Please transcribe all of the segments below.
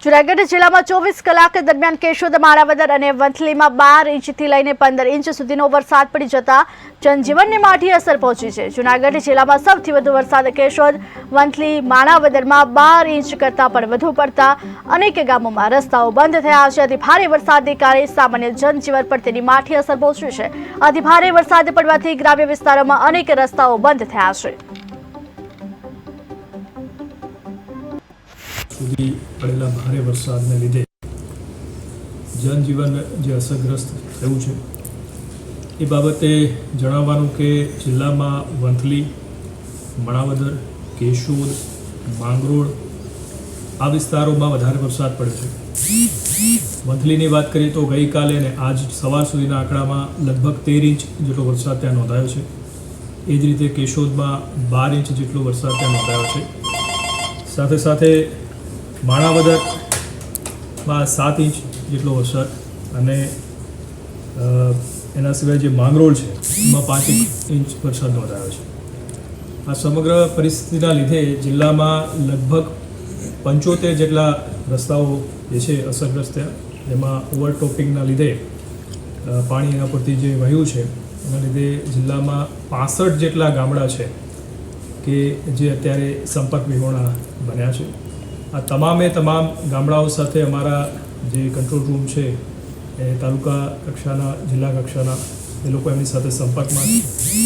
જૂનાગઢ જિલ્લામાં 24 કલાક દરમિયાન કેશોદ, માણાવદર અને વંથલીમાં 12 ઇંચથી લઈને 15 ઇંચ સુધીનો વરસાદ પડી જતા જનજીવનને માઠી અસર પહોંચી છે। જૂનાગઢ જિલ્લામાં સૌથી વધુ વરસાદ કેશોદ, વંથલી, માણાવદરમાં 12 ઇંચ કરતાં પણ વધુ પડતા અનેક ગામોમાં રસ્તાઓ બંધ થયા છે। અતિ ભારે વરસાદને કારણે સામાન્ય જનજીવન પર તેની માઠી અસર પહોંચી છે। અતિ ભારે વરસાદ પડવાથી ગ્રામ્ય વિસ્તારોમાં અનેક રસ્તાઓ બંધ થયા છે। સુધી પડેલા ભારે વરસાદને લીધે જનજીવન જે અસરગ્રસ્ત થયું છે એ બાબતે જણાવવાનું કે જિલ્લામાં વંથલી, માણાવદર, કેશોદ, માંગરોળ આ વિસ્તારોમાં વધારે વરસાદ પડ્યો છે। વંથલીની વાત કરીએ તો ગઈકાલે અને આજ સવાર સુધીના આંકડામાં લગભગ 13 ઇંચ જેટલો વરસાદ ત્યાં નોંધાયો છે। એ જ રીતે કેશોદમાં 12 ઇંચ જેટલો વરસાદ ત્યાં નોંધાયો છે। સાથે સાથે માણાવદરમાં 7 ઇંચ જેટલો વરસાદ અને એના સિવાય જે માંગરોળ છે એમાં 5 ઇંચ વરસાદ નોંધાયો છે। આ સમગ્ર પરિસ્થિતિના લીધે જિલ્લામાં લગભગ 75 જેટલા રસ્તાઓ જે છે અસરગ્રસ્ત થયા, જેમાં ઓવરટોપિંગના લીધે પાણી એના પરથી જે વહ્યું છે એના લીધે જિલ્લામાં 65 જેટલા ગામડા છે કે જે અત્યારે સંપર્ક વિહોણા બન્યા છે। આ તમામ ગામડાઓ સાથે અમારા જે કંટ્રોલ રૂમ છે એ તાલુકા કક્ષાના, જિલ્લા કક્ષાના એ લોકો એમની સાથે સંપર્કમાં છે।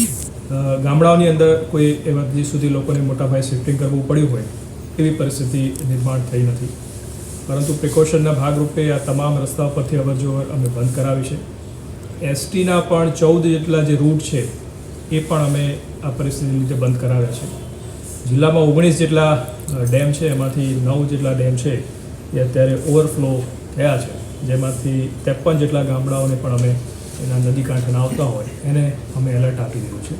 ગામડાઓની અંદર કોઈ એવા હજી સુધી લોકોને મોટાભાઈ શિફ્ટિંગ કરવું પડ્યું હોય એવી પરિસ્થિતિ નિર્માણ થઈ નથી, પરંતુ પ્રિકોશનના ભાગરૂપે આ તમામ રસ્તાઓ પરથી અવરજવર અમે બંધ કરાવી છે। એસટીના પણ 14 જેટલા જે રૂટ છે એ પણ અમે આ પરિસ્થિતિને લીધે બંધ કરાવ્યા છે। જિલ્લામાં 19 જેટલા ડેમ છે, એમાંથી 9 જેટલા ડેમ છે એ અત્યારે ઓવરફ્લો થયા છે, જેમાંથી 53 જેટલા ગામડાઓને પણ અમે એના નદી કાંઠે આવતા હોય એને અમે એલર્ટ આપી દીધું છે।